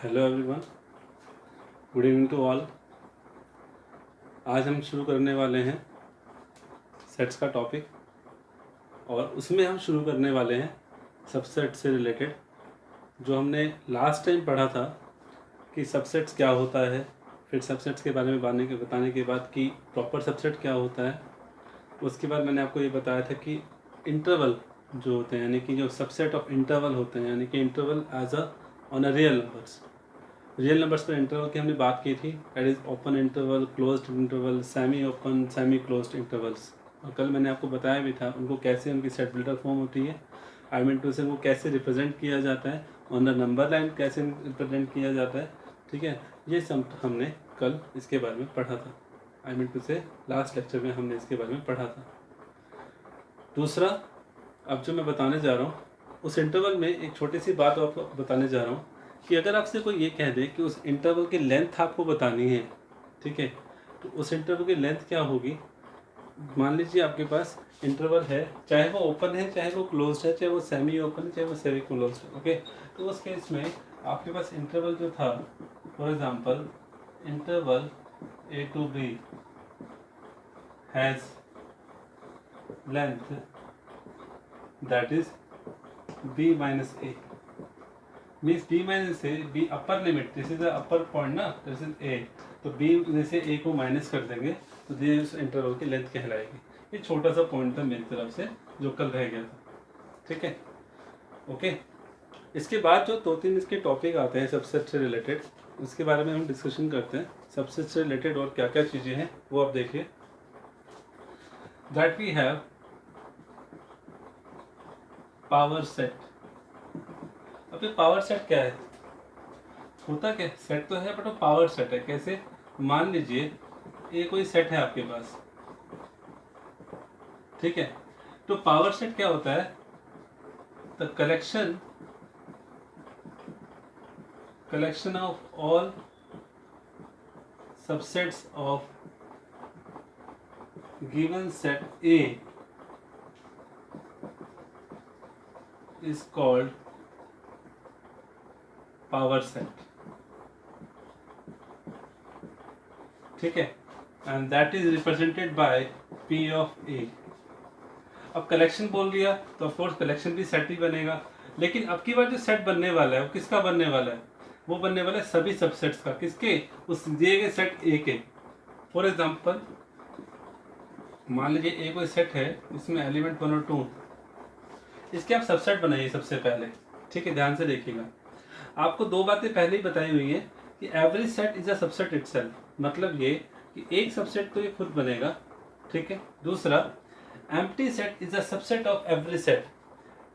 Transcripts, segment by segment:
Hello everyone, good evening to all. आज हम शुरू करने वाले हैं सेट्स का टॉपिक, और उसमें हम शुरू करने वाले हैं सबसेट से रिलेटेड। जो हमने लास्ट टाइम पढ़ा था कि सबसेट्स क्या होता है, फिर सबसेट्स के बारे में बताने के बाद कि प्रॉपर सबसेट क्या होता है। उसके बाद मैंने आपको ये बताया था कि इंटरवल जो होते हैं, यानी कि जो सबसेट ऑफ इंटरवल होते हैं, यानी कि interval as a on a real numbers पर इंटरवल की हमने बात की थी। That is open interval, closed interval, semi open, semi closed intervals. और कल मैंने आपको बताया भी था उनको कैसे उनकी सेट बिल्डर फॉर्म होती है, आई मीन टू से वो कैसे रिप्रेजेंट किया जाता है, ऑन द नंबर लाइन कैसे रिप्रेजेंट किया जाता है। ठीक है, ये सब हमने कल इसके बारे में पढ़ा था। आई मीन टू से लास्ट लेक्चर में हमने इसके बारे में पढ़ा था। दूसरा, अब जो मैं बताने जा रहा हूँ उस इंटरवल में एक छोटी सी बात आपको बताने जा रहा हूँ कि अगर आपसे कोई ये कह दे कि उस इंटरवल की लेंथ आपको बतानी है, ठीक है, तो उस इंटरवल की लेंथ क्या होगी। मान लीजिए आपके पास इंटरवल है, चाहे वो ओपन है, चाहे वो क्लोज्ड है, चाहे वो सेमी ओपन है, चाहे वो सेमी क्लोज्ड है। ओके, तो उस केस में आपके पास इंटरवल जो था, for example interval A to B has length that is b minus a, means b minus a, b upper limit, this is the upper point ना, this is a, तो b में से a को minus कर देंगे तो ये उस इंटरवल की लेंथ कहलाएगी। ये छोटा सा पॉइंट था मेरी तरफ से जो कल रह गया था, ठीक है। ओके, इसके बाद जो दो तीन इसके टॉपिक आते हैं सबसेट से रिलेटेड, उसके बारे में हम डिस्कशन करते हैं। सबसेट से रिलेटेड और क्या क्या चीज़ें हैं वो आप देखिए। That we have power set. अब ये पावर सेट क्या है, होता क्या, सेट तो है बट वो पावर सेट है। कैसे, मान लीजिए ये कोई सेट है आपके पास, ठीक है, तो पावर सेट क्या होता है, the collection of all subsets of given set A is called power set, ठीक है, and that is represented by P of A. अब कलेक्शन बोल दिया तो ऑफ कोर्स कलेक्शन भी सेट ही बनेगा, लेकिन अब की बार जो सेट बनने वाला है वो किसका बनने वाला है, वो बनने वाला है सभी सबसेट्स का। किसके, उस दिए गए सेट ए के। फॉर एग्जांपल मान लीजिए ए कोई सेट है, इसमें एलिमेंट 1 और 2, इसके आप सबसेट बनाइए सबसे पहले, ठीक है, ध्यान से देखिएगा। आपको दो बातें पहले ही बताई हुई है कि every set is a subset itself, मतलब ये कि एक सबसेट तो ये खुद बनेगा, ठीक है। दूसरा, empty set is a subset of every set.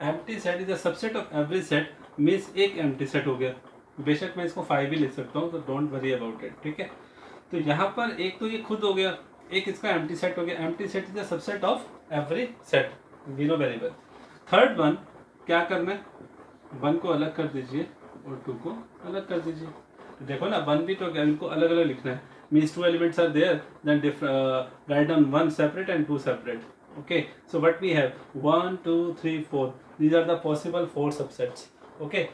Empty set is a subset of every set means एक एम्प्टी सेट हो गया। बेशक मैं इसको 5 भी लिख सकता हूँ, तो डोंट वरी अबाउट इट, ठीक है। तो यहाँ पर एक तो ये खुद हो गया, एक इसका एम्प्टी सेट हो गया। Empty set is a subset of every set, we know very well. Third one क्या करना है, 1 को अलग कर दीजिए और 2 को अलग कर दीजिए। तो देखो ना, 1 भी तो क्या, इनको अलग अलग लिखना है, means 2 elements are there, then write down 1 separate and 2 separate. Okay, so what we have 1 2 3 4, these are the possible 4 subsets. Okay,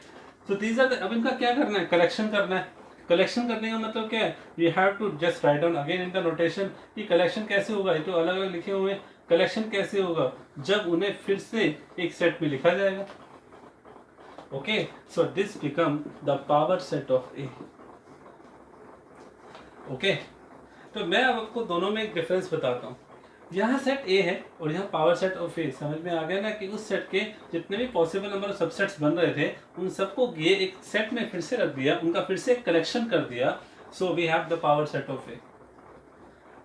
so these are the, अब इनका क्या करना है, कलेक्शन करना है। कलेक्शन करने का मतलब क्या है, we have to just write down again in the notation कि कलेक्शन कैसे होगा। ये तो अलग अलग लिखे हुए हैं, कलेक्शन कैसे होगा, जब उन्हें फिर से एक सेट में लिखा जाएगा। Okay, so this become the power set of A. Okay, तो मैं अब आपको दोनों में एक डिफरेंस बताता हूँ। यहाँ सेट ए है और यहाँ पावर सेट ऑफ ए। समझ में आ गया ना कि उस सेट के जितने भी पॉसिबल नंबर ऑफ सबसेट्स बन रहे थे उन सबको ये एक सेट में फिर से रख दिया, उनका फिर से कलेक्शन कर दिया। So we have the power set of A.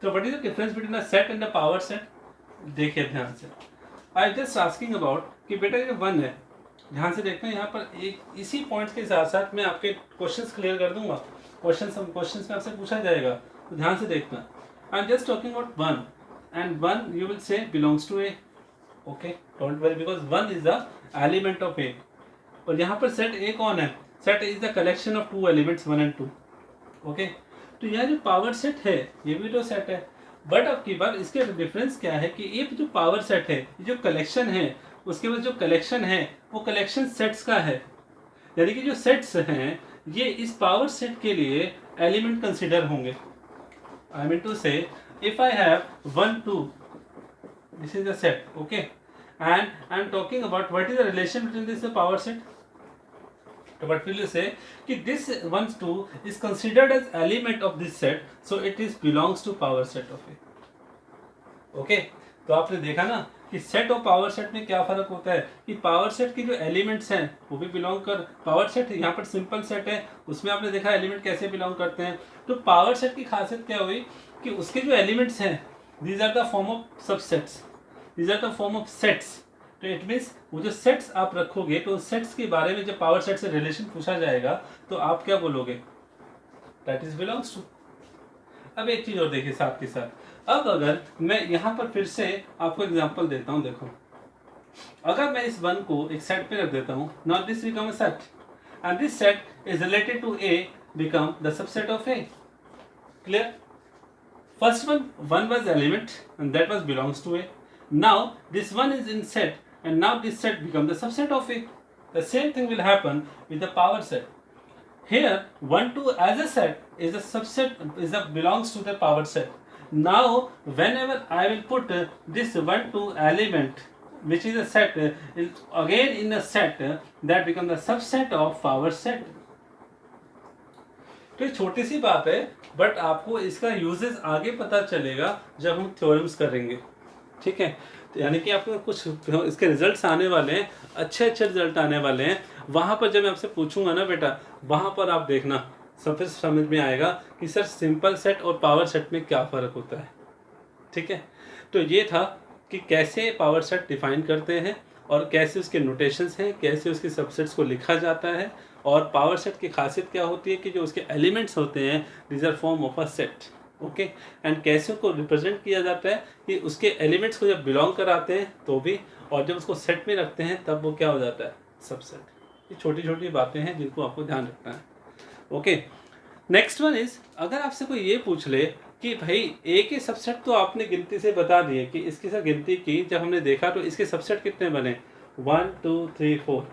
तो what is the difference between the set and the power set, देखिए ध्यान से। आई जस्ट आस्किंग अबाउट कि बेटा ये 1 है, ध्यान से देखना, यहाँ पर एक इसी पॉइंट्स के साथ साथ मैं आपके क्वेश्चंस क्लियर कर दूंगा। क्वेश्चंस में आपसे पूछा जाएगा, तो ध्यान से देखना। I am just talking about 1 and 1 you will say belongs to A. Okay, don't worry because 1 is the element of A. और यहाँ पर set A कौन है, set is the collection of 2 elements 1 and 2. Okay, तो यह जो power set है ये भी तो सेट है, बट अब की बार इसके डिफरेंस क्या है कि ये जो पावर सेट है, जो कलेक्शन है, उसके बाद जो कलेक्शन है वो कलेक्शन सेट्स का है। यानी कि जो सेट्स हैं ये इस पावर सेट के लिए एलिमेंट कंसिडर होंगे. I mean to say, if I have 1 2, this is the set, okay, and I am talking about what is the relation between this power set. So what will you say कि this 1 2 is considered as element of this set, so it is belongs to power set of A. Okay, तो आपने देखा ना कि set और power set में क्या फर्क होता है कि पावर सेट के जो एलिमेंट्स हैं वो भी बिलोंग कर, पावर सेट यहाँ पर सिंपल सेट है, उसमें आपने देखा एलिमेंट कैसे बिलोंग करते हैं. तो पावर सेट की खासियत क्या हुई कि उसके जो एलिमेंट्स हैं these are the form of subsets, these are the form of sets. तो इट मीन्स वो जो सेट्स आप रखोगे तो सेट्स के बारे में जब पावर सेट से रिलेशन पूछा जाएगा तो आप क्या बोलोगे, दैट इज बिलोंग्स टू. अब एक चीज और देखिए साथ के साथ, अब अगर मैं यहाँ पर फिर से आपको एग्जांपल देता हूँ. देखो अगर मैं इस 1 को एक सेट पे रख देता हूँ, not this become a set and this set is related to A become the subset of A. Clear? First one was element and that was belongs to A. Now this one is in set and now this set becomes the subset of A. The same thing will happen with the power set. Here 1 2 as a set is a subset, belongs to the power set. Now whenever I will put this 1 2 element which is a set is again in a set that becomes the subset of power set. तो ये छोटी सी बात है but आपको इसका uses आगे पता चलेगा जब हम थ्योरम्स करेंगे. ठीक है, तो यानी कि आपको कुछ इसके रिजल्ट्स आने वाले हैं, अच्छे अच्छे रिजल्ट आने वाले हैं. वहाँ पर जब मैं आपसे पूछूंगा ना बेटा, वहाँ पर आप देखना सब समझ में आएगा कि सर सिंपल सेट और पावर सेट में क्या फ़र्क होता है. ठीक है, तो ये था कि कैसे पावर सेट डिफाइन करते हैं और कैसे उसके नोटेशंस हैं, कैसे उसके सबसेट्स को लिखा जाता है, और पावर सेट की खासियत क्या होती है कि जो उसके एलिमेंट्स होते हैं these are form of a set. Okay, and कैसे उनको रिप्रेजेंट किया जाता है कि उसके एलिमेंट्स को जब बिलोंग कराते हैं तो भी, और जब उसको सेट में रखते हैं तब वो क्या हो जाता है, सबसेट. ये छोटी छोटी बातें हैं जिनको आपको ध्यान रखना है. ओके, नेक्स्ट वन इज, अगर आपसे कोई ये पूछ ले कि भाई ए के सबसेट तो आपने गिनती से बता दिए कि इसकी सब गिनती की, जब हमने देखा तो इसके सबसेट कितने बने, 1 2 3 4.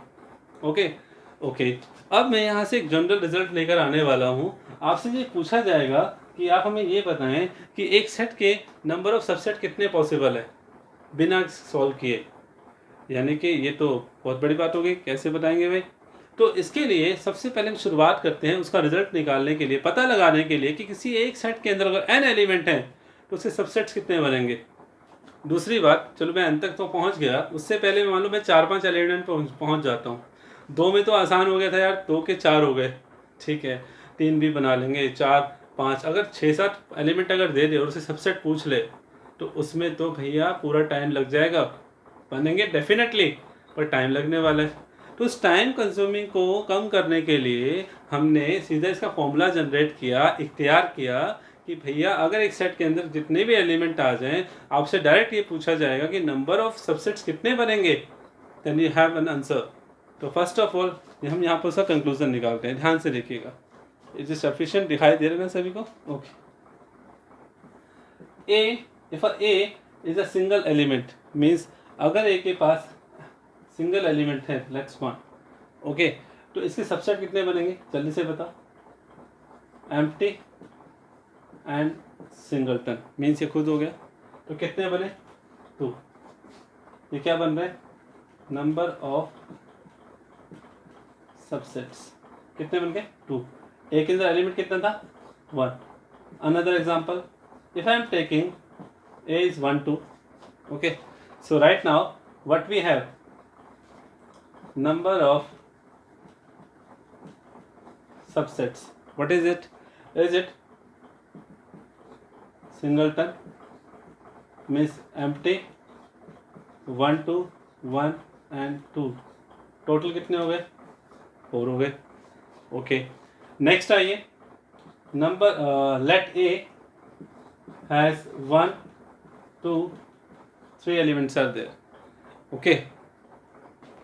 ओके, अब मैं यहाँ से एक जनरल रिजल्ट लेकर आने वाला हूँ. आपसे ये पूछा जाएगा कि आप हमें ये बताएं कि एक सेट के नंबर ऑफ सबसेट कितने पॉसिबल है बिना सॉल्व किए. यानी कि ये तो बहुत बड़ी बात होगी, कैसे बताएंगे भाई. तो इसके लिए सबसे पहले हम शुरुआत करते हैं उसका रिजल्ट निकालने के लिए, पता लगाने के लिए कि किसी एक सेट के अंदर अगर n एलिमेंट हैं तो उसके सबसेट्स कितने बनेंगे. दूसरी बात, चलो मैं अंत तक तो पहुँच गया, उससे पहले मान लो मैं 4-5 एलिमेंट पहुँच जाता हूँ. 2 में तो आसान हो गया था यार, 2 के 4 हो गए. ठीक है, 3 भी बना लेंगे, 4 5, अगर 6-7 एलिमेंट अगर दे दे और उसे सबसेट पूछ ले तो उसमें तो भैया पूरा टाइम लग जाएगा. बनेंगे डेफिनेटली, पर टाइम लगने वाला है. तो उस टाइम कंज्यूमिंग को कम करने के लिए हमने सीधा इसका फॉर्मूला जनरेट किया, इख्तियार किया कि भैया अगर एक सेट के अंदर जितने भी एलिमेंट आ जाएं, आपसे डायरेक्ट ये पूछा जाएगा कि नंबर ऑफ सबसेट्स कितने बनेंगे, then you have an answer. तो फर्स्ट ऑफ ऑल हम यहाँ पर उसका कंक्लूजन निकालते हैं. ध्यान से देखिएगा, इज इट सफिशिएंट, दिखाई दे रहा है ना सभी को. Okay, A, if A is a single element, means अगर ए के पास सिंगल एलिमेंट है, लेट्स 1. ओके, तो इसके सबसेट कितने बनेंगे जल्दी से बता. एम्प्टी एंड सिंगलटन, मीन्स ये खुद हो गया. तो कितने बने, 2. ये क्या बन रहा है, नंबर ऑफ सबसेट्स कितने बन गए, 2. ए के अंदर एलिमेंट कितना था, 1. Another example, if I am taking A is 1 2. Okay, so right now what we have, number of subsets, what is it, singleton means empty, 1 2 1 and 2. Total कितने हो गए, 4 हो गए. ओके, नेक्स्ट आइए, number let A has 1 2 3 elements are there. Okay,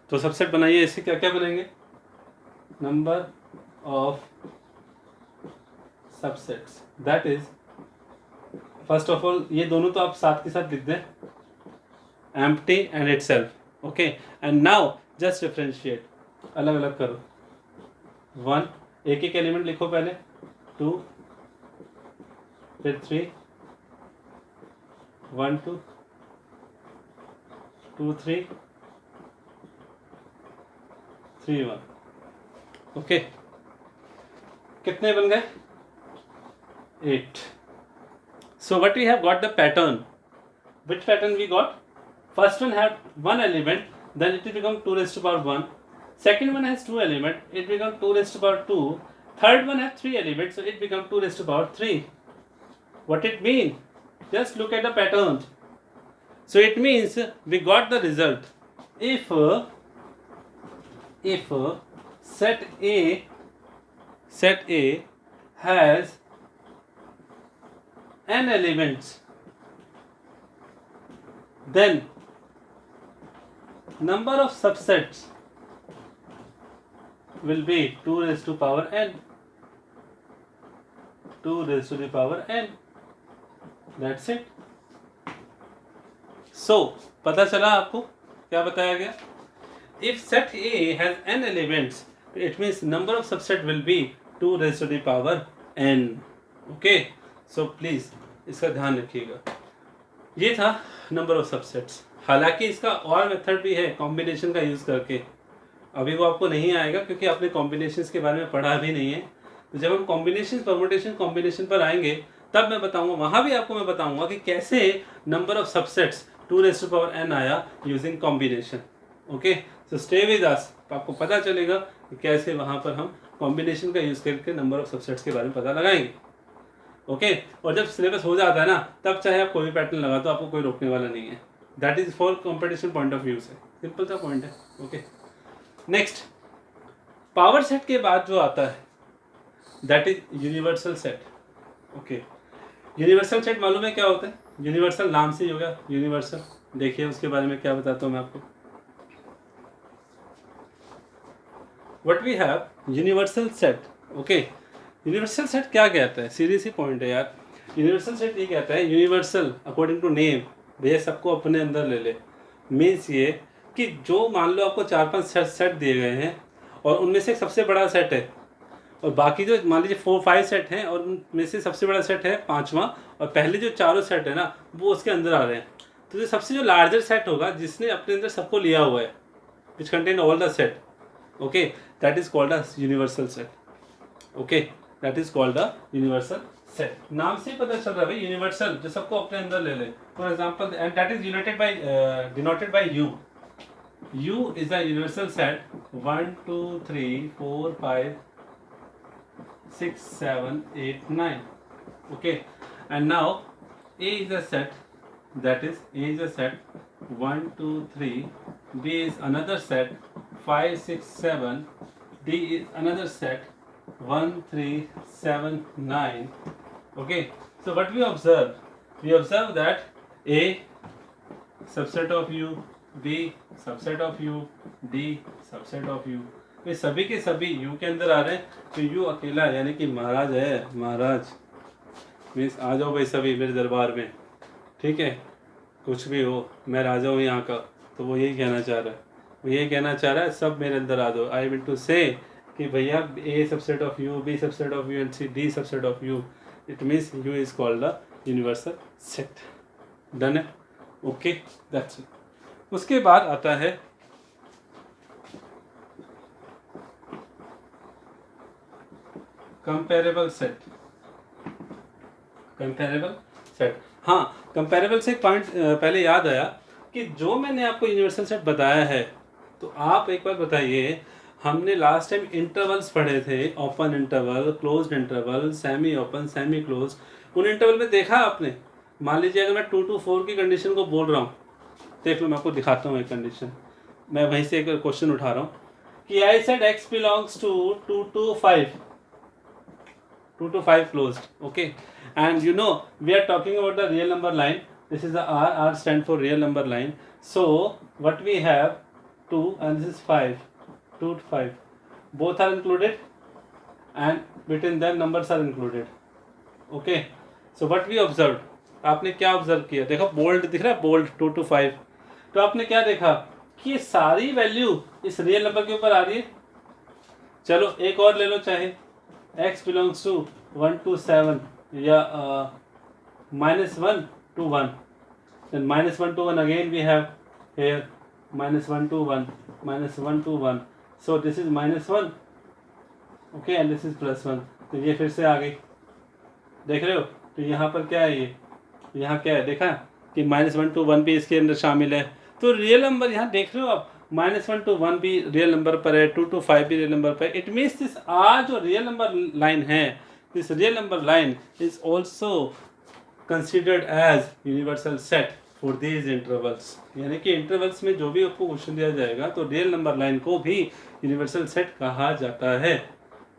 तो subset बनाइए. इससे क्या क्या बनेंगे, number of subsets, that is, first of all ये दोनों तो आप साथ के साथ लिख दें, empty and itself. Okay, and now just differentiate, अलग अलग करो. 1 एक एक एलिमेंट लिखो पहले, 2 फिर 3, 1 2 2 3 3 1। ओके, कितने बन गए? 8। So what we have got the pattern. Which pattern we got? First one had one element, then it will become 2 raised to power 1. Second one has two elements, it becomes 2 raised to power 2. Third one has 3 elements, so it becomes 2 raised to power 3. What it means? Just look at the pattern. So it means we got the result. If set A has n elements, then number of subsets will be 2 raised to power n, 2 raised to the power n. That's it. So पता चला आपको क्या बताया गया? If set A has n elements, it means number of subset will be 2 raised to the power n. Okay, so please इसका ध्यान रखिएगा। ये था नंबर ऑफ सबसेट्स। हालांकि इसका और मेथड भी है कॉम्बिनेशन का यूज़ करके, अभी वो आपको नहीं आएगा क्योंकि आपने कॉम्बिनेशंस के बारे में पढ़ा भी नहीं है। तो जब हम कॉम्बिनेशन परमुटेशन कॉम्बिनेशन पर आएंगे तब मैं बताऊंगा, वहाँ भी आपको मैं बताऊंगा कि कैसे number of subsets 2 raised to power n आया using combination. Okay, so stay with us, आपको पता चलेगा कि कैसे वहाँ पर हम कॉम्बिनेशन का यूज़ करके नंबर ऑफ सबसेट्स के बारे में पता लगाएंगे। ओके, और जब सिलेबस हो जाता है ना, तब चाहे आप कोई भी पैटर्न लगा दो, आपको कोई रोकने वाला नहीं है। That is for competition point of view से, सिंपल सा पॉइंट है। ओके, नेक्स्ट पावर सेट के बाद जो आता है that is universal set. Okay, universal set मालूम है क्या होता है? यूनिवर्सल नाम से ही होगा यूनिवर्सल। देखिए उसके बारे में क्या बताता हूँ मैं आपको। What we have universal set. Okay, universal set क्या कहता है? सीरियस ही पॉइंट है यार। यूनिवर्सल सेट ये कहता है, यूनिवर्सल अकॉर्डिंग टू नेम, भैया सबको अपने अंदर ले ले। मीन्स ये कि जो मान लो आपको 4-5 सेट दिए गए हैं और उनमें से सबसे बड़ा सेट है और बाकी जो मान लीजिए 4-5 सेट हैं और उनमें से सबसे बड़ा सेट है 5वां और पहले जो चारों सेट है ना वो उसके अंदर आ रहे हैं। तो जो सबसे जो लार्जर सेट होगा जिसने अपने अंदर सबको लिया हुआ है, which contain all the set, okay, that is called a universal set. Okay, that is called the universal set. नाम से ही पता चल रहा है भाई, यूनिवर्सल जो सबको अपने अंदर ले ले। For example, and that is denoted by you. You is a universal set 1 2 3 4 5 6 7 8 9। okay, and now A is a set, that is A is a set 1 2 3, B is another set 5 6 7, D is another set 1 3 7 9. Okay, so what we observe? We observe that A subset of U, B subset of U, D subset of U। वे सभी के सभी U के अंदर आ रहे हैं, तो U अकेला यानी कि महाराज है। महाराज मीन्स आ जाओ भाई सभी मेरे दरबार में, ठीक है, कुछ भी हो मैं राजा हूँ यहाँ का। तो वो यही कहना चाह रहा है, वो यही कहना चाह रहा है सब मेरे अंदर आ जाओ। आई विल टू से कि भैया A subset of U, B subset of U and C D subset of U। It means U is called the universal set. Done है? Okay, that's it. उसके बाद आता है कंपेरेबल सेट। कंपेरेबल सेट, हाँ, comparable से एक point पहले याद आया कि जो मैंने आपको यूनिवर्सल सेट बताया है, तो आप एक बार बताइए, हमने लास्ट टाइम इंटरवल्स पढ़े थे, open interval, closed interval, semi open, semi close. उन इंटरवल में देखा आपने? मान लीजिए अगर मैं 2 to 4 की कंडीशन को बोल रहा हूँ, देख लो मैं आपको दिखाता हूँ एक कंडीशन, मैं वहीं से एक क्वेश्चन उठा रहा हूँ कि I said x belongs to 2 to 5, 2 to 5 closed, okay, and you know we are talking about the real number line. This is the R stand for real number line. So what we have 2 and this is 5, 2 to 5, both are included and between them numbers are included. Okay, so what we observed, आपने क्या observe किया? देखो bold दिख रहा है, bold 2 to 5। तो आपने क्या देखा कि ये सारी वैल्यू इस रियल नंबर के ऊपर आ रही है। चलो एक और ले लो चाहे, x belongs to 1 to 7 या -1 to 1, then -1 to 1 again we have here -1 to 1, -1 to 1, so this is -1, okay, and this is +1, तो ये फिर से आ गई, देख रहे हो। तो यहाँ पर क्या है, ये यहाँ क्या है, देखा कि -1 to 1 भी इसके अंदर शामिल है। तो रियल नंबर यहाँ देख रहे हो आप, -1 to 1 भी रियल नंबर पर है, 2 to 5 भी रियल नंबर पर है। इट मीन्स दिस आर जो रियल नंबर लाइन है, this real number line is also considered as universal set for these intervals. यानी कि इंटरवल्स में जो भी आपको क्वेश्चन दिया जाएगा तो रियल नंबर लाइन को भी यूनिवर्सल सेट कहा जाता है,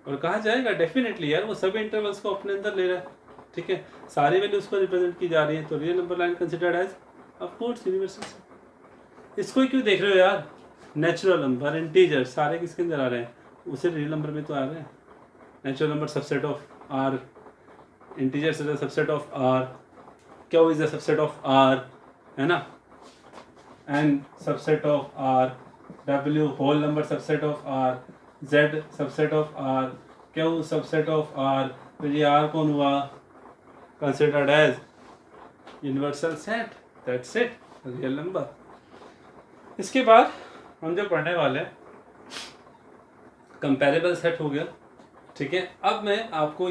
और कहा जाएगा डेफिनेटली यार, वो सभी इंटरवल्स को अपने अंदर ले रहा है, ठीक है, सारी वैल्यूज को रिप्रेजेंट की जा रही है, तो real number line considered as of course universal set. इसको ही क्यों देख रहे हो यार, नेचुरल नंबर, इंटीजर सारे किसके अंदर आ रहे हैं, उसे रियल नंबर में तो आ रहे हैं। Natural number subset of R, integers is the subset of R, Q is the subset of R, है ना, N subset of R, W whole number subset of R, Z subset of R, Q subset of R, तो ये R कौन हुआ, considered as universal set, that's it, real number. इसके बाद हम जो पढ़ने वाले हैं कंपैरेबल सेट हो गया, ठीक है। अब मैं आपको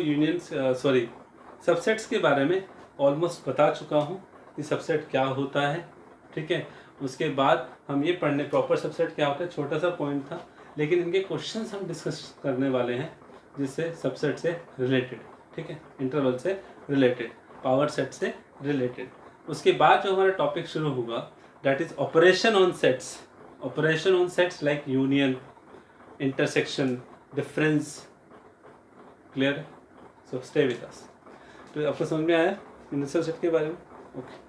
सबसेट्स के बारे में ऑलमोस्ट बता चुका हूँ कि सबसेट क्या होता है, ठीक है। उसके बाद हम ये पढ़ने प्रॉपर सबसेट क्या होता है, छोटा सा पॉइंट था, लेकिन इनके क्वेश्चंस हम डिस्कस करने वाले हैं जिससे सबसेट से रिलेटेड, ठीक है, इंटरवल से रिलेटेड, पावर सेट से रिलेटेड। उसके बाद जो हमारा टॉपिक शुरू होगा that is operation on sets, operation on sets like union, intersection, difference, clear, so stay with us. तो आपको समझ में आया यूनिवर्सल सेट के बारे में, ओके।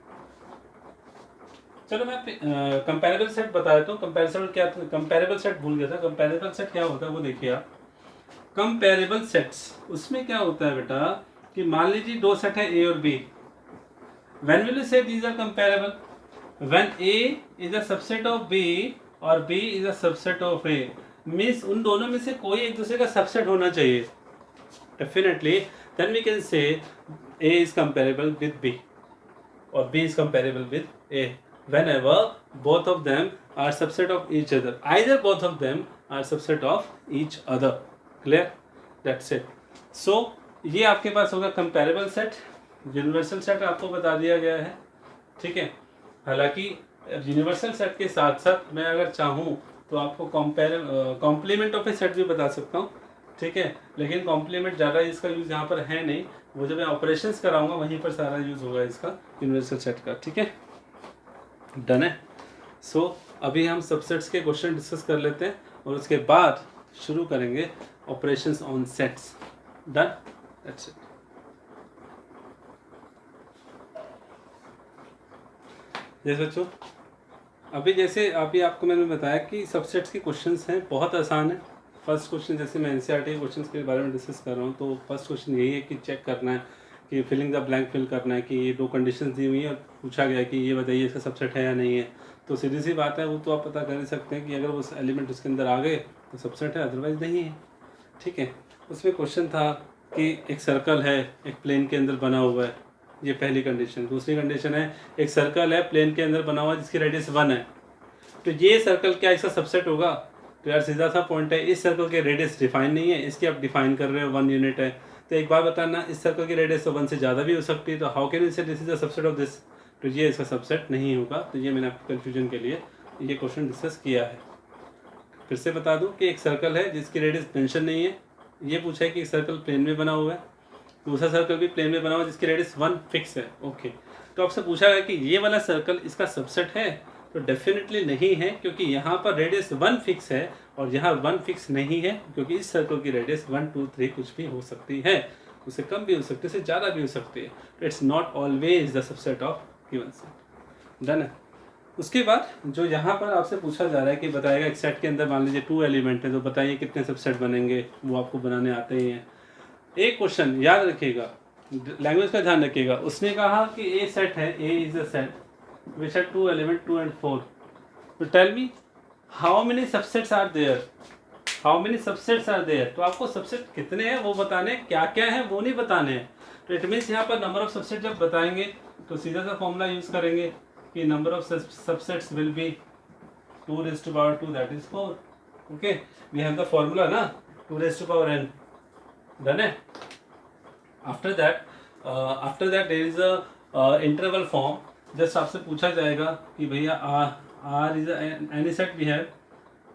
चलो मैं कंपैरेबल सेट बता देता हूँ। कंपैरेबल क्या था, कंपैरेबल सेट भूल गया था, कंपैरेबल सेट क्या होता है वो देखिए आप। कंपैरेबल सेट्स, उसमें क्या होता है बेटा कि मान लीजिए दो सेट है ए और B, when will you say these are comparable, when A is a subset of B और B is a subset of A, means उन दोनों में से कोई एक दूसरे का सबसेट होना चाहिए definitely, then we can say A is comparable with B और B is comparable with A whenever both of them are subset of each other, either both of them are subset of each other, clear, that's it। so ये आपके पास होगा comparable set, universal set आपको बता दिया गया है, ठीक है। हालांकि यूनिवर्सल सेट के साथ साथ मैं अगर चाहूँ तो आपको कॉम्प्लीमेंट ऑफ ए सेट भी बता सकता हूँ, ठीक है, लेकिन कॉम्प्लीमेंट ज़्यादा इसका यूज़ यहाँ पर है नहीं, वो जब मैं ऑपरेशंस कराऊंगा वहीं पर सारा यूज़ होगा इसका यूनिवर्सल सेट का, ठीक है, डन है। सो अभी हम सबसेट्स के क्वेश्चन डिस्कस कर लेते हैं और उसके बाद शुरू करेंगे operations on sets, done, that's it. जैसे बच्चों जैसे अभी आपको मैंने बताया कि सबसेट्स के क्वेश्चंस हैं, बहुत आसान है। फर्स्ट क्वेश्चन जैसे मैं एनसीईआरटी के क्वेश्चंस के बारे में डिस्कस कर रहा हूँ, तो फर्स्ट क्वेश्चन यही है कि चेक करना है कि फिलिंग द ब्लैंक फिल करना है कि ये दो कंडीशंस दी हुई है और पूछा गया कि ये बताइए इसका सबसेट है या नहीं है, तो सीधी सी बात है, वो तो आप पता कर ही सकते हैं कि अगर उस एलिमेंट उसके अंदर आ गए तो सबसेट है, अदरवाइज नहीं है, ठीक है। उसमें क्वेश्चन था कि एक सर्कल है एक प्लेन के अंदर बना हुआ है, ये पहली कंडीशन। दूसरी कंडीशन है एक सर्कल है प्लेन के अंदर बना हुआ जिसकी रेडियस 1 है, तो ये सर्कल क्या इसका सबसेट होगा, तो यार सीधा सा पॉइंट है, इस सर्कल के रेडियस डिफाइन नहीं है, इसकी आप डिफाइन कर रहे हो 1 यूनिट है, तो एक बार बताना इस सर्कल की रेडियस तो 1 से ज़्यादा भी हो सकती है, तो हाउ कैन यू से this is the subset of this, तो ये इसका सबसेट नहीं होगा। तो ये मैंने आपको कन्फ्यूजन के लिए ये क्वेश्चन डिस्कस किया है। फिर से बता दूं कि एक सर्कल है जिसकी रेडियस मेंशन नहीं है, ये पूछा है कि एक सर्कल प्लेन में बना हुआ है, दूसरा सर्कल भी प्लेन में बना हुआ है जिसकी रेडियस 1 फिक्स है, ओके। तो आपसे पूछा गया कि ये वाला सर्कल इसका सबसेट है, तो डेफिनेटली नहीं है, क्योंकि यहाँ पर रेडियस 1 फिक्स है और यहाँ 1 फिक्स नहीं है, क्योंकि इस सर्कल की रेडियस 1 2 3 कुछ भी हो सकती है, उससे कम भी हो सकती है, उससे ज़्यादा भी हो सकती है, तो it's not always the subset of given set, done है। उसके बाद जो यहाँ पर आपसे पूछा जा रहा है कि बताएगा एक सेट के अंदर मान लीजिए 2 एलिमेंट है, तो बताइए कितने सबसेट बनेंगे, वो आपको बनाने आते ही हैं। एक क्वेश्चन याद रखिएगा, लैंग्वेज का ध्यान रखिएगा, उसने कहा कि ए सेट है, A is a set which are 2 element 2 and 4, so tell me how many subsets are there, how many subsets are there, तो आपको सबसेट कितने हैं वो बताने, क्या क्या है वो नहीं बताने हैं। तो इट मीन्स यहाँ पर नंबर ऑफ सबसेट जब बताएंगे तो सीधा सा फॉर्मूला यूज करेंगे कि number of subsets will be 2⁻², that is 4। Okay, we have the formula ना, 2⁻n, डन है। After that there is a interval form. Just आपसे पूछा जाएगा कि भैया R is any set we have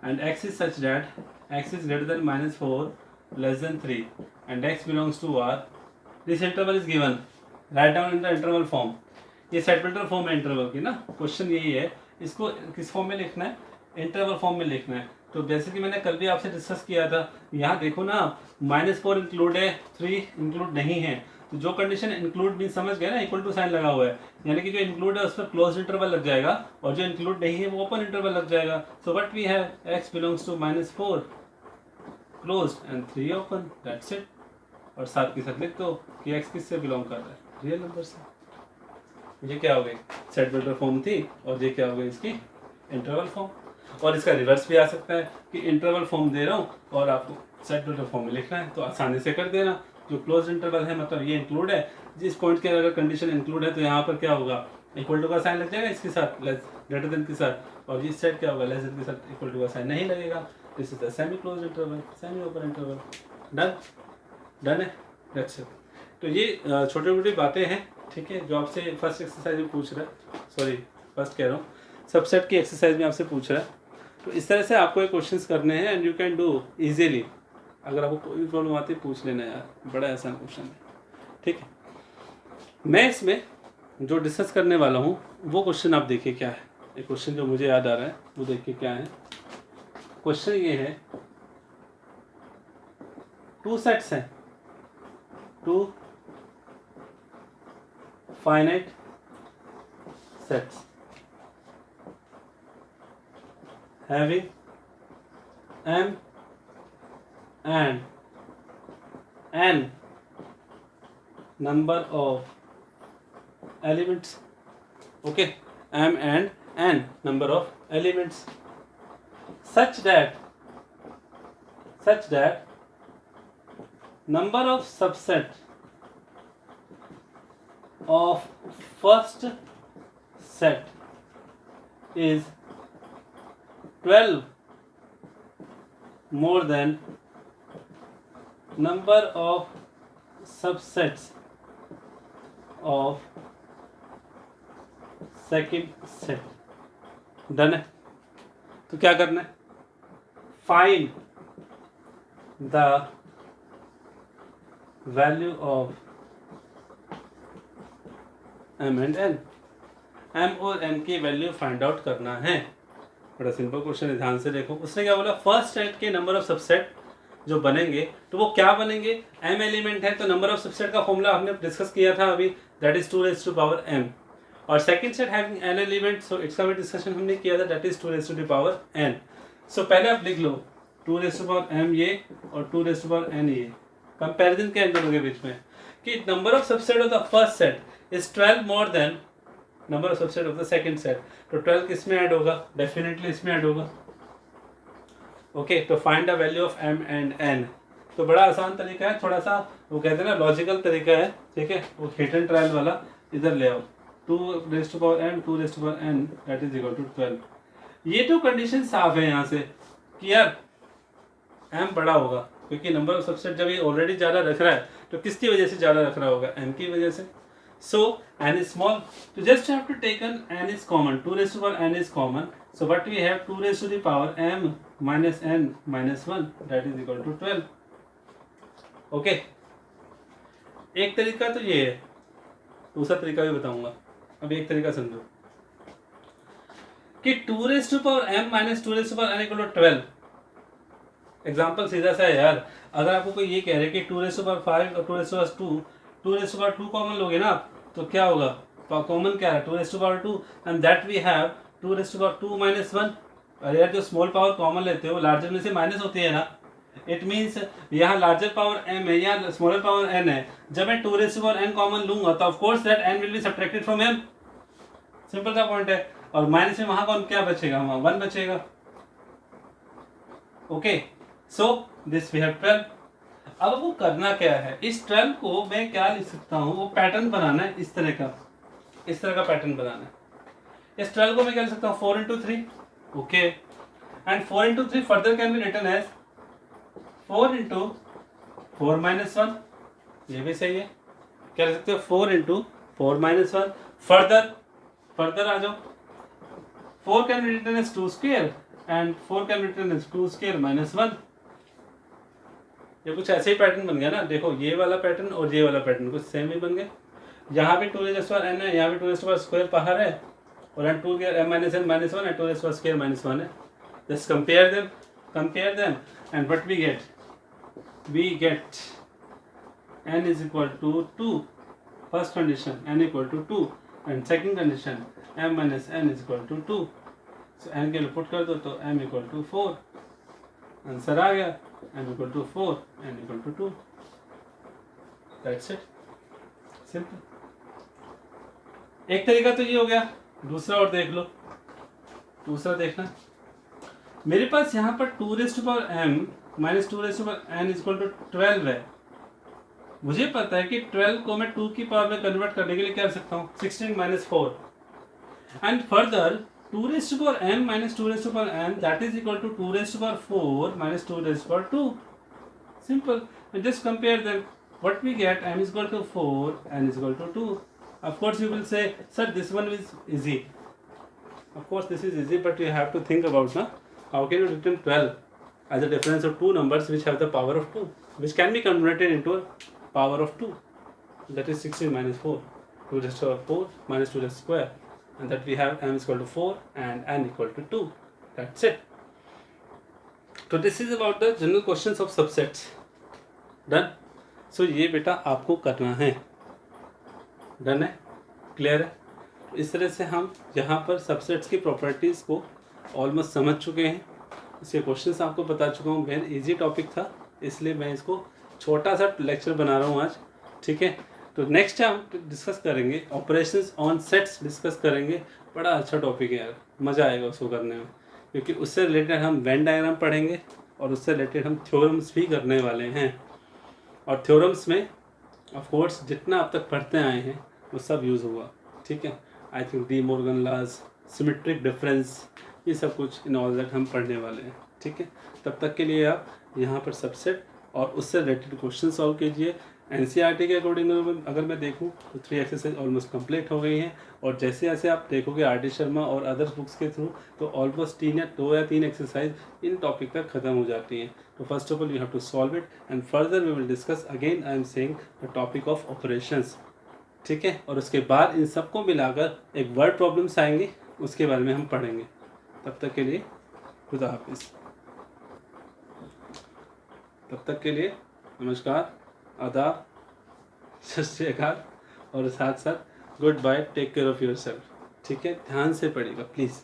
and x is such that x is greater than -4 less than 3 and x belongs to R. This interval is given. Write down in the interval form. ये सेटमेंटल form है interval की ना, question यही है। इसको किस form में लिखना है, इंटरवल फॉर्म में लिखना है। तो जैसे कि मैंने कल भी आपसे डिस्कस किया था, यहाँ देखो ना -4 इंक्लूड है, 3 इंक्लूड नहीं है। तो जो कंडीशन इंक्लूड भी समझ गए ना, इक्वल टू साइन लगा हुआ है, यानी कि जो इंक्लूड है उस पर क्लोज इंटरवल लग जाएगा और जो इंक्लूड नहीं है वो ओपन इंटरवल लग जाएगा। So what we have, x belongs to -4 closed and 3 open, that's it. और साथ के साथ लिख दो कि x किससे बिलोंग कर रहा है, रियल नंबर से। ये क्या हो गई, सेट वेक्टर फॉर्म थी और ये क्या हो गई इसकी इंटरवल फॉर्म। और इसका रिवर्स भी आ सकता है कि इंटरवल फॉर्म दे रहा हूँ और आपको सेट वेक्टर फॉर्म में लिखना है, तो आसानी से कर देना। जो क्लोज इंटरवल है मतलब ये इंक्लूड है, जिस पॉइंट के अगर कंडीशन इंक्लूड है तो यहाँ पर क्या होगा, इक्वल टू का साइन लग जाएगा इसके साथ, लेस ग्रेटर देन के साथ, और इस साइड क्या होगा, लेस देन के साथ इक्वल टू का साइन नहीं लगेगा। This is the semi close interval, semi open interval. Done है, दैट्स इट। तो ये छोटी छोटी बातें हैं, ठीक है, जो आपसे फर्स्ट एक्सरसाइज में पूछ रहा है, सॉरी फर्स्ट कह रहा हूँ, सबसेट की एक्सरसाइज में आपसे पूछ रहा है। तो इस तरह से आपको ये क्वेश्चंस करने हैं and you can do easily. अगर आपको कोई प्रॉब्लम आती है पूछ लेना यार, बड़ा आसान क्वेश्चन है, ठीक है। मैं इसमें जो डिस्कस करने वाला हूँ वो क्वेश्चन आप देखिए क्या है। एक क्वेश्चन जो मुझे याद आ रहा है वो देखिए क्या है। क्वेश्चन ये है, 2 सेट्स हैं, 2 finite sets having m and n number of elements. Okay, m and n number of elements such that number of subset of first set is 12 more than number of subsets of second set. Done है। तो क्या करना है, find the value of m and n। m और n की value find out करना है। बड़ा सिंपल क्वेश्चन है, ध्यान से देखो। उसने क्या बोला, फर्स्ट सेट के नंबर ऑफ सबसेट जो बनेंगे तो वो क्या बनेंगे, m एलिमेंट है तो नंबर ऑफ सबसेट का फॉर्मूला हमने डिस्कस किया था अभी, दैट इज 2⁻m। और second set having n element, so इसका भी डिस्कशन हमने किया था, दैट इज 2⁻n। सो पहले आप लिख लो 2⁻m ये और 2⁻n ये। कंपैरिजन क्या है दोनों के बीच में, कि number of subset of the first set is 12 more than number of subset of the second set. तो 12 किस में ऐड होगा, डेफिनेटली इसमें ऐड होगा। ओके, तो find the value of m and n। तो बड़ा आसान तरीका है, थोड़ा सा वो कहते हैं ना लॉजिकल तरीका है, ठीक है, वो हिट एंड ट्रायल वाला। इधर ले आओ, 2⁻m 2⁻n that is equal to 12। ये तो कंडीशन साफ है यहाँ से कि यार m बड़ा होगा, क्योंकि नंबर ऑफ सबसेट जब ये ऑलरेडी ज़्यादा रख रहा है तो किसकी वजह से ज़्यादा रख रहा होगा, m की वजह से। So n is small, so just have to take n is common, 2⁻n is common, so what we have 2⁻m minus n minus 1 that is equal to 12. Okay, एक तरीका तो ये है, दूसरा तरीका भी बताऊंगा। अब एक तरीका समझो कि 2⁻m minus 2⁻n equal to 12। Example सीधा सा है यार, अगर आपको कोई ये कह रहे कि 2�5 और 2⁻2 कॉमन लोगे ना तो क्या होगा, कॉमन क्या है 2⁻2 and that we have 2⁻2 minus 1। अरे यार जो स्मॉल पावर कॉमन लेते हो लार्जर में से माइनस होती है ना, इट मीन्स यहाँ लार्जर पावर m है, यहाँ स्मॉलर पावर n है। जब मैं 2⁻n कॉमन लूंगा तो of course that n will be subtracted from m, simple सा पॉइंट है। और माइनस में वहां कौन क्या बचेगा, वहां 1 बचेगा। Okay, so this we have 12। अब वो करना क्या है, इस 12 को मैं क्या लिख सकता हूँ, वो पैटर्न बनाना है इस तरह का पैटर्न बनाना है। इस 12 को मैं क्या लिख सकता हूँ, 4 into 3, okay, and 4 into 3 further can be written as 4 into 4 minus 1, ये भी सही है। क्या लिख सकते हो, 4 इंटू 4 माइनस 1, फर्दर आ जाओ, 4 can be written as 2 square and 4 can be written as 2 square minus 1। ये कुछ ऐसे ही पैटर्न बन गया ना, देखो ये वाला पैटर्न और ये वाला पैटर्न कुछ सेम ही बन गए। यहाँ भी 2n है, यहाँ भी 2 स्क्वायर बाहर है, और यहाँ 2 माइनस n माइनस 1 है, 2 स्क्वायर माइनस 1 है। Just compare them and what we get n is equal to 2, first condition n equal to 2, and second condition m minus n is equal to 2। so n के लिए put कर दो तो m equal to 4, answer आ गया m equal to 4, n equal to 2। That's it, simple. एक तरीका तो ये हो गया, दूसरा और देख लो। दूसरा देखना, मेरे पास यहाँ पर 2 raised to power m minus 2 raised to power n is equal to 12 है। मुझे पता है कि 12 को मैं 2 की पावर में कन्वर्ट करने के लिए क्या कर सकता हूँ, 16 minus 4, and further 2 raised to power m minus 2 raised to power n that is equal to 2 raised to power 4 minus 2 raised to power 2। Simple, and just compare them. What we get, m is equal to 4, n is equal to 2। Of course you will say, sir, this one is easy। Of course this is easy, but you have to think about now, how can you written 12 as a difference of two numbers which have the power of 2, which can be converted into a power of 2, that is 16 minus 4, 2 raised to power 4 minus 2 raised to square, and that we have m is equal to 4 and n equal to 2। That's it। So this is about the general questions of subsets। Done। So ये बेटा आपको करना है, done है, clear है। इस तरह से हम यहाँ पर सबसेट्स की प्रॉपर्टीज़ को ऑलमोस्ट समझ चुके हैं, इसके क्वेश्चंस आपको बता चुका हूँ। वेरी इजी टॉपिक था, इसलिए मैं इसको छोटा सा लेक्चर बना रहा हूँ आज, ठीक है। तो नेक्स्ट हम डिस्कस करेंगे ऑपरेशंस ऑन सेट्स, डिस्कस करेंगे। बड़ा अच्छा टॉपिक है यार, मज़ा आएगा उसको करने में, क्योंकि उससे रिलेटेड हम वेन डायग्राम पढ़ेंगे और उससे रिलेटेड हम थ्योरम्स भी करने वाले हैं। और थ्योरम्स में ऑफ कोर्स जितना अब तक पढ़ते आए हैं वो सब यूज़ हुआ, ठीक है। I think De Morgan laws, symmetric difference, ये सब कुछ इन ऑल दैट हम पढ़ने वाले हैं, ठीक है। तब तक के लिए आप यहाँ पर सबसेट और उससे रिलेटेड क्वेश्चन सॉल्व कीजिए। एनसीईआरटी के अकॉर्डिंग अगर मैं देखूँ तो 3 एक्सरसाइज ऑलमोस्ट कंप्लीट हो गई हैं, और जैसे जैसे आप देखोगे आर.डी. शर्मा और अदर्स बुक्स के थ्रू तो ऑलमोस्ट 2 या 3 एक्सरसाइज इन टॉपिक तक ख़त्म हो जाती हैं। तो first of all you have to solve it and further we will discuss again, I am saying the topic of operations, ठीक है। और उसके बाद इन सबको मिलाकर एक वर्ड प्रॉब्लम्स आएंगे, उसके बारे में हम पढ़ेंगे। तब तक के लिए खुदा हाफिज़। तब तक के लिए नमस्कार, आदाब, सत श्री अकाल, और साथ साथ good bye, take care of yourself, ठीक है। ध्यान से पढ़िएगा प्लीज़।